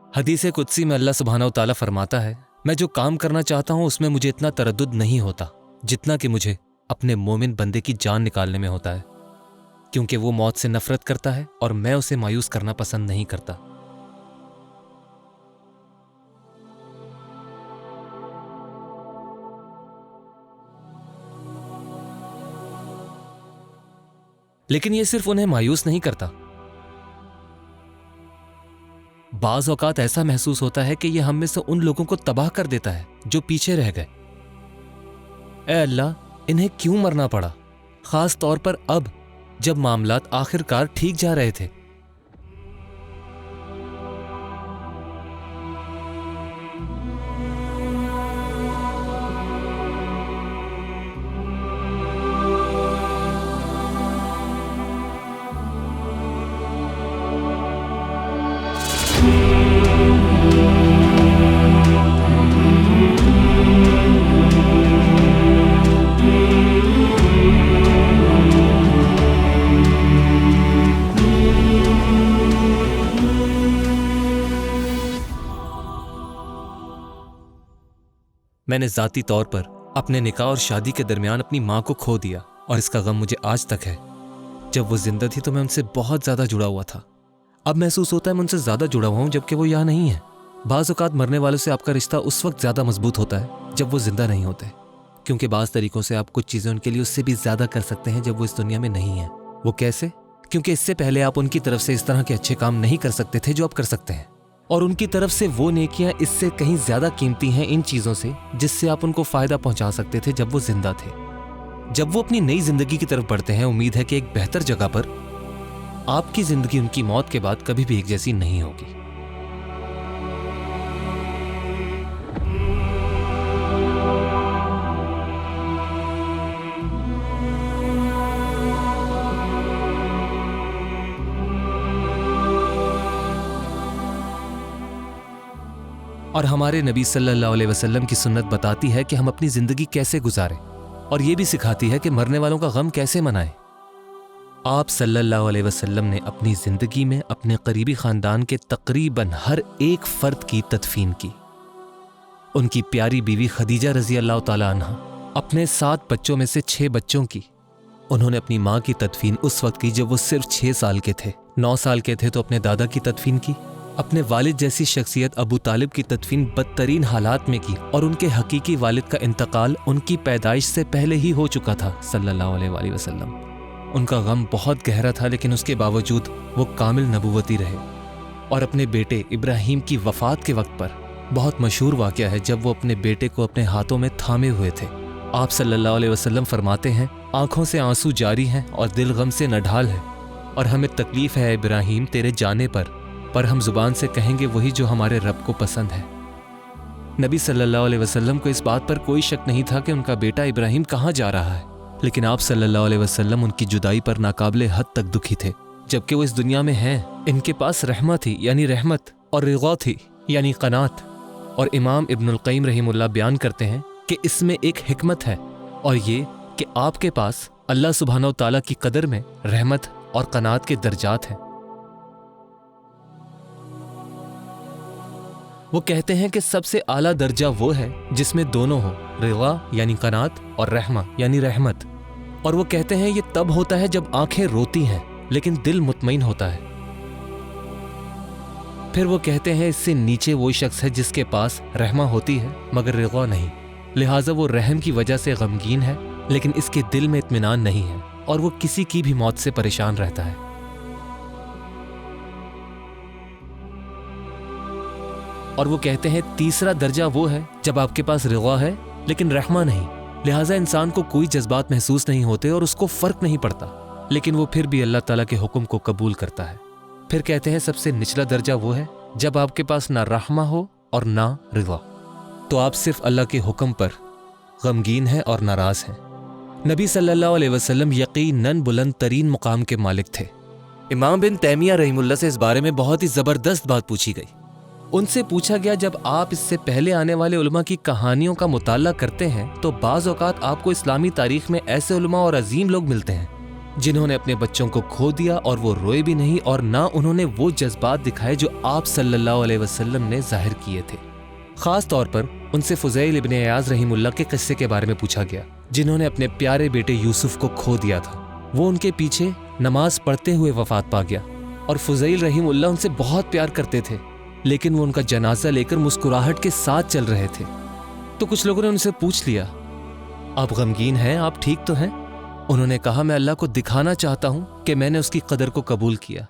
حدیث قدسی میں اللہ سبحانہ و تعالیٰ فرماتا ہے، میں جو کام کرنا چاہتا ہوں اس میں مجھے اتنا تردد نہیں ہوتا جتنا کہ مجھے اپنے مومن بندے کی جان نکالنے میں ہوتا ہے، کیونکہ وہ موت سے نفرت کرتا ہے اور میں اسے مایوس کرنا پسند نہیں کرتا۔ لیکن یہ صرف انہیں مایوس نہیں کرتا، بعض اوقات ایسا محسوس ہوتا ہے کہ یہ ہم میں سے ان لوگوں کو تباہ کر دیتا ہے جو پیچھے رہ گئے۔ اے اللہ، انہیں کیوں مرنا پڑا، خاص طور پر اب جب معاملات آخر کار ٹھیک جا رہے تھے۔ میں نے ذاتی طور پر اپنے نکاح اور شادی کے درمیان اپنی ماں کو کھو دیا، اور اس کا غم مجھے آج تک ہے۔ جب وہ زندہ تھی تو میں ان سے بہت زیادہ جڑا ہوا تھا۔ اب محسوس ہوتا ہے میں ان سے زیادہ جڑا ہوا ہوں جبکہ وہ یہاں نہیں ہے۔ بعض اوقات مرنے والوں سے آپ کا رشتہ اس وقت زیادہ مضبوط ہوتا ہے جب وہ زندہ نہیں ہوتے، کیونکہ بعض طریقوں سے آپ کچھ چیزیں ان کے لیے اس سے بھی زیادہ کر سکتے ہیں جب وہ اس دنیا میں نہیں ہیں۔ وہ کیسے؟ کیونکہ اس سے پہلے آپ ان کی طرف سے اس طرح کے اچھے کام نہیں کر سکتے تھے جو آپ کر سکتے ہیں، اور ان کی طرف سے وہ نیکیاں اس سے کہیں زیادہ قیمتی ہیں ان چیزوں سے جس سے آپ ان کو فائدہ پہنچا سکتے تھے جب وہ زندہ تھے۔ جب وہ اپنی نئی زندگی کی طرف بڑھتے ہیں، امید ہے کہ ایک بہتر جگہ پر آپ کی زندگی ان کی موت کے بعد کبھی بھی ایک جیسی نہیں ہوگی۔ اور ہمارے نبی صلی اللہ علیہ وسلم کی سنت بتاتی ہے کہ ہم اپنی زندگی کیسے گزاریں، اور یہ بھی سکھاتی ہے کہ مرنے والوں کا غم کیسے منائیں۔ آپ صلی اللہ علیہ وسلم نے اپنی زندگی میں اپنے قریبی خاندان کے تقریباً ہر ایک فرد کی تدفین کی۔ ان کی پیاری بیوی خدیجہ رضی اللہ تعالیٰ عنہ اپنے 7 بچوں میں سے 6 بچوں کی، انہوں نے اپنی ماں کی تدفین اس وقت کی جب وہ صرف 6 سال کے تھے۔ 9 سال کے تھے تو اپنے دادا کی تدفین کی۔ اپنے والد جیسی شخصیت ابو طالب کی تدفین بدترین حالات میں کی، اور ان کے حقیقی والد کا انتقال ان کی پیدائش سے پہلے ہی ہو چکا تھا صلی اللہ علیہ وآلہ وسلم۔ ان کا غم بہت گہرا تھا، لیکن اس کے باوجود وہ کامل نبوتی رہے۔ اور اپنے بیٹے ابراہیم کی وفات کے وقت پر بہت مشہور واقعہ ہے جب وہ اپنے بیٹے کو اپنے ہاتھوں میں تھامے ہوئے تھے۔ آپ صلی اللہ علیہ وسلم فرماتے ہیں، آنکھوں سے آنسو جاری ہیں اور دل غم سے نڈھال ہے، اور ہمیں تکلیف ہے ابراہیم تیرے جانے پر ہم زبان سے کہیں گے وہی جو ہمارے رب کو پسند ہے۔ نبی صلی اللہ علیہ وسلم کو اس بات پر کوئی شک نہیں تھا کہ ان کا بیٹا ابراہیم کہاں جا رہا ہے، لیکن آپ صلی اللہ علیہ وسلم ان کی جدائی پر ناقابل حد تک دکھی تھے۔ جبکہ وہ اس دنیا میں ہیں، ان کے پاس رحمہ تھی یعنی رحمت، اور رضا تھی یعنی قناعت۔ اور امام ابن القیم رحمہ اللہ بیان کرتے ہیں کہ اس میں ایک حکمت ہے، اور یہ کہ آپ کے پاس اللہ سبحانہ و تعالیٰ کی قدر میں رحمت اور قناعت کے درجات ہیں۔ وہ کہتے ہیں کہ سب سے اعلیٰ درجہ وہ ہے جس میں دونوں ہوں، رضا یعنی قناعت اور رحمہ یعنی رحمت۔ اور وہ کہتے ہیں یہ تب ہوتا ہے جب آنکھیں روتی ہیں لیکن دل مطمئن ہوتا ہے۔ پھر وہ کہتے ہیں اس سے نیچے وہ شخص ہے جس کے پاس رحمہ ہوتی ہے مگر رضا نہیں، لہٰذا وہ رحم کی وجہ سے غمگین ہے لیکن اس کے دل میں اطمینان نہیں ہے، اور وہ کسی کی بھی موت سے پریشان رہتا ہے۔ اور وہ کہتے ہیں تیسرا درجہ وہ ہے جب آپ کے پاس رضا ہے لیکن رحمہ نہیں، لہٰذا انسان کو کوئی جذبات محسوس نہیں ہوتے اور اس کو فرق نہیں پڑتا، لیکن وہ پھر بھی اللہ تعالیٰ کے حکم کو قبول کرتا ہے۔ پھر کہتے ہیں سب سے نچلا درجہ وہ ہے جب آپ کے پاس نہ رحمہ ہو اور نہ رضا، تو آپ صرف اللہ کے حکم پر غمگین ہیں اور ناراض ہیں۔ نبی صلی اللہ علیہ وسلم یقیناً بلند ترین مقام کے مالک تھے۔ امام بن تیمیہ رحمہ اللہ سے اس بارے میں بہت ہی زبردست بات پوچھی گئی۔ ان سے پوچھا گیا جب آپ اس سے پہلے آنے والے علماء کی کہانیوں کا مطالعہ کرتے ہیں تو بعض اوقات آپ کو اسلامی تاریخ میں ایسے علماء اور عظیم لوگ ملتے ہیں जिन्होंने अपने बच्चों को खो दिया और वो रोए भी नहीं और ना उन्होंने वो जज्बात दिखाए जो आप सल्लल्लाहु अलैहि वसल्लम ने जाहिर किए थे। खास तौर पर उनसे फुज़ैल इब्न इयाज़ रहीमुल्लाह के किस्से के बारे में पूछा गया, जिन्होंने अपने प्यारे बेटे यूसुफ को खो दिया था। वो उनके पीछे नमाज पढ़ते हुए वफात पा गया और फुज़ैल रहीमुल्लाह उनसे बहुत प्यार करते थे, लेकिन वो उनका जनाजा लेकर मुस्कुराहट के साथ चल रहे थे। तो कुछ लोगों ने उनसे पूछ लिया, आप गमगीन हैं, आप ठीक तो हैं? उन्होंने कहा, मैं अल्लाह को दिखाना चाहता हूं कि मैंने उसकी कदर को कबूल किया।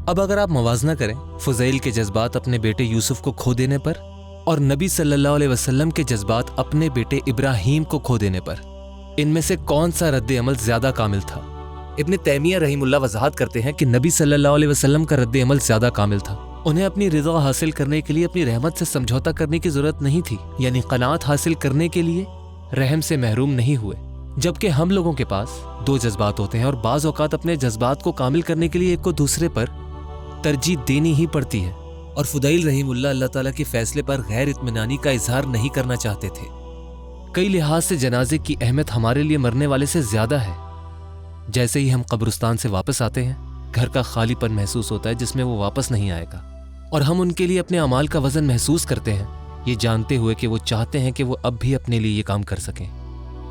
अब अगर आप मवाजना करें फुज़ैल के जज्बात अपने बेटे यूसुफ को खो देने पर और नबी सल्लल्लाहु अलैहि वसल्लम के जज्बात अपने बेटे इब्राहीम को खो देने पर, इनमें से कौन सा रद्द अमल ज्यादा कामिल था? इब्न तैमिया रहीमुल्लाह वजाहत करते हैं कि नबी सल्लल्लाहु अलैहि वसल्लम का रद्द अमल ज्यादा कामिल था। उन्हें अपनी रिज़ा हासिल करने के लिए अपनी रहमत से समझौता करने की जरूरत नहीं थी, यानी क़नाअत हासिल करने के लिए रहम से महरूम नहीं हुए। जबकि हम लोगों के पास दो जज्बात होते हैं और बाज़ औक़ात अपने जज्बात को कामिल करने के लिए एक को दूसरे पर तरजीह देनी ही पड़ती है। और फुदैल रहीमुल्लाह अल्लाह ताला के फैसले पर गैर इत्मीनानी का इजहार नहीं करना चाहते थे। कई लिहाज से जनाजे की अहमियत हमारे लिए मरने वाले से ज्यादा है। जैसे ही हम कब्रिस्तान से वापस आते हैं, घर का खालीपन महसूस होता है जिसमें वो वापस नहीं आएगा, और हम उनके लिए अपने अमाल का वजन महसूस करते हैं, ये जानते हुए कि वो चाहते हैं कि वो अब भी अपने लिए ये काम कर सकें।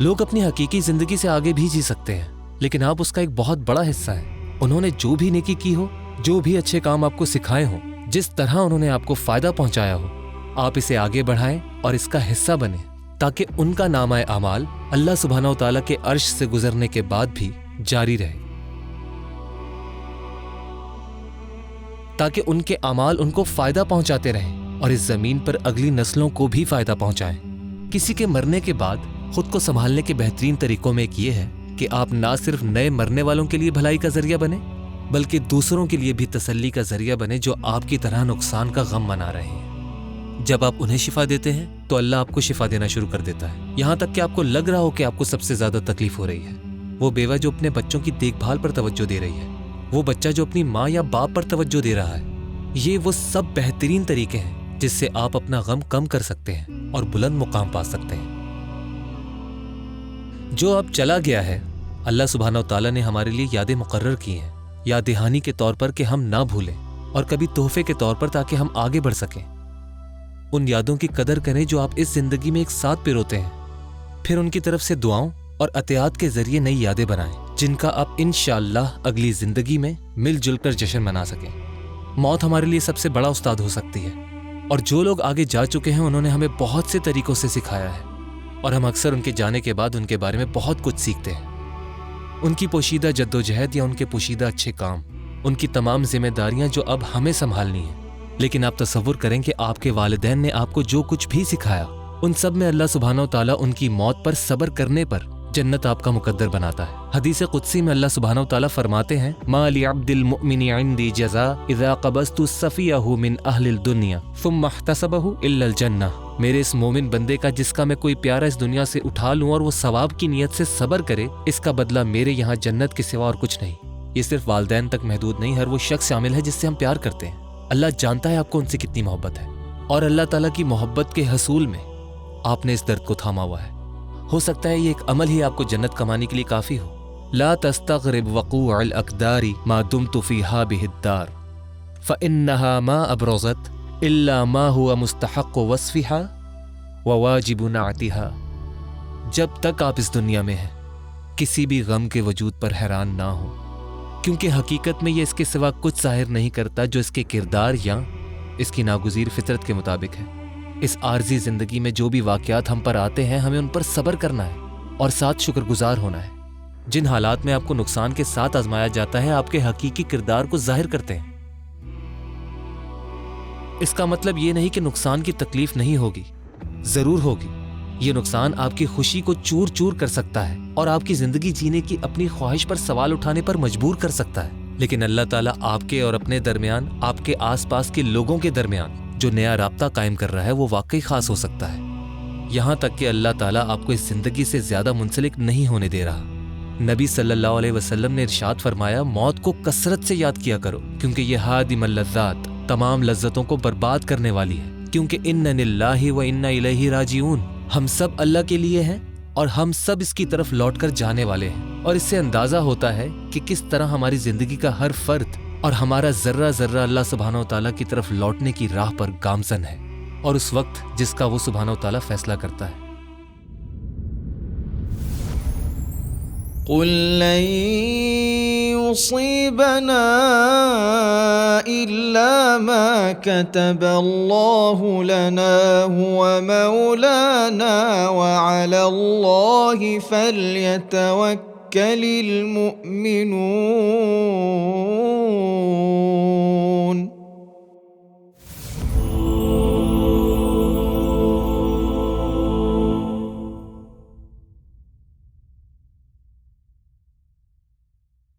लोग अपनी हकीकी जिंदगी से आगे भी जी सकते हैं, लेकिन आप उसका एक बहुत बड़ा हिस्सा है। उन्होंने जो भी नेकी की हो, जो भी अच्छे काम आपको सिखाए हों, जिस तरह उन्होंने आपको फायदा पहुंचाया हो, आप इसे आगे बढ़ाएं और इसका हिस्सा बने, ताकि उनका नामाए अमाल अल्लाह सुब्हानहू तआला के अर्श से गुजरने के बाद भी जारी रहे, ताकि उनके अमाल उनको फायदा पहुंचाते रहें और इस जमीन पर अगली नस्लों को भी फायदा पहुंचाएं। किसी के मरने के बाद खुद को संभालने के बेहतरीन तरीकों में एक ये है कि आप ना सिर्फ नए मरने वालों के लिए भलाई का जरिया बने, बल्कि दूसरों के लिए भी तसल्ली का जरिया बने जो आपकी तरह नुकसान का गम मना रहे हैं। जब आप उन्हें शिफा देते हैं तो अल्लाह आपको शिफा देना शुरू कर देता है, यहाँ तक कि आपको लग रहा हो कि आपको सबसे ज्यादा तकलीफ हो रही है। वो बेवा जो अपने बच्चों की देखभाल पर तवज्जो दे रही है, वो बच्चा जो अपनी माँ या बाप पर तवज्जो दे रहा है, ये वो सब बेहतरीन तरीके हैं जिससे आप अपना गम कम कर सकते हैं और बुलंद मुकाम पा सकते हैं। जो अब चला गया है, अल्लाह सुब्हानहू तआला ने हमारे लिए यादें मुकर्रर की हैं, याद दहानी के तौर पर कि हम ना भूलें, और कभी तोहफे के तौर पर ताकि हम आगे बढ़ सकें। उन यादों की कदर करें जो आप इस जिंदगी में एक साथ पिरोते हैं, फिर उनकी तरफ से दुआओं और अतियात के जरिए नई यादें बनाएं, जिनका आप इंशाअल्लाह अगली जिंदगी में मिलजुल कर जश्न मना सकें। मौत हमारे लिए सबसे बड़ा उस्ताद हो सकती है, और जो लोग आगे जा चुके हैं उन्होंने हमें बहुत से तरीकों से सिखाया है, और हम अक्सर उनके जाने के बाद उनके बारे में बहुत कुछ सीखते हैं। उनकी पोशीदा जद्दोजहद या उनके पोशीदा अच्छे काम, उनकी तमाम जिम्मेदारियां जो अब हमें संभालनी है। लेकिन आप तसव्वुर करें कि आपके वालिदैन ने आपको जो कुछ भी सिखाया, उन सब में अल्लाह सुब्हानहू तआला उनकी मौत पर सब्र करने पर जन्नत आपका मुकद्दर बनाता है। हदीस कुदसी में अल्लाह सुब्हानहू तआला फरमाते हैं, मा लि अब्दिल मुमिनी इंदी जज़ा इज़ा क़बज़तु सफ़ियहु मिन अहलिल दुनिया सुम्मा इहतसबहु इल्लल जन्नह। मेरे इस मोमिन बंदे का जिसका मैं कोई प्यारा इस दुनिया से उठा लूं और वो सवाब की नीयत से सब्र करे, इसका बदला मेरे यहाँ जन्नत के सिवा और कुछ नहीं। ये सिर्फ वालिदैन तक महदूद नहीं, हर वो शख्स शामिल है जिससे हम प्यार करते हैं। अल्लाह जानता है आपको उनसे कितनी मोहब्बत है, और अल्लाह ताला की मोहब्बत के हसूल में आपने इस दर्द को थामा हुआ है। हो सकता है ये एक अमल ही आपको जन्नत कमाने के लिए काफी हो। ला तस्तग़रिब वक़ूअल अक़दारी मा दुमतु फ़ीहा बिहिद्दार फ़इन्नहा मा अब्रज़त इल्ला मा हुवा मुस्तहक़्क़ु वस्फ़िहा व वाजिबु नाअतिहा। जब तक आप इस दुनिया में हैं, किसी भी गम के वजूद पर हैरान ना हो, क्योंकि हकीकत में ये इसके सिवा कुछ ज़ाहिर नहीं करता जो इसके किरदार या इसकी नागुज़ीर फितरत के मुताबिक है। इस आर्जी जिंदगी में जो भी वाक़यात हम पर आते हैं, हमें उन पर सब्र करना है और साथ शुक्रगुजार होना है। जिन हालात में आपको नुकसान के साथ आजमाया जाता है, आपके हकीकी किरदार को जाहिर करते हैं। इसका मतलब ये नहीं कि नुकसान की तकलीफ नहीं होगी, जरूर होगी। ये नुकसान आपकी खुशी को चूर चूर कर सकता है और आपकी जिंदगी जीने की अपनी ख्वाहिश पर सवाल उठाने पर मजबूर कर सकता है। लेकिन अल्लाह ताला आपके और अपने दरमियान, आपके आसपास के लोगों के दरमियान जो नया राब्ता कायम कर रहा है, वो वाकई खास हो सकता है। यहाँ तक कि अल्लाह ताला आपको इस जिंदगी से ज्यादा मुंसलिक नहीं होने दे रहा। नबी सल्लल्लाहु अलैहि वसल्लम ने इरशाद फरमाया, मौत को कसरत से याद किया करो, क्योंकि ये हादिमुल लज़्ज़ात, तमाम लज्जतों को बर्बाद करने वाली है। क्योंकि इन्ना लिल्लाहि व इन्ना इलैहि राजिऊन, हम सब अल्लाह के लिए हैं और हम सब इसकी तरफ लौट कर जाने वाले हैं। اور اس سے اندازہ ہوتا ہے کہ کس طرح ہماری زندگی کا ہر فرد اور ہمارا ذرہ ذرہ اللہ سبحانہ و تعالیٰ کی طرف لوٹنے کی راہ پر گامزن ہے، اور اس وقت جس کا وہ سبحانہ و تعالیٰ فیصلہ کرتا ہے۔ قل لن يصيبنا إلا ما كتب الله لنا هو مولانا وعلى الله فليتوكل المؤمنون۔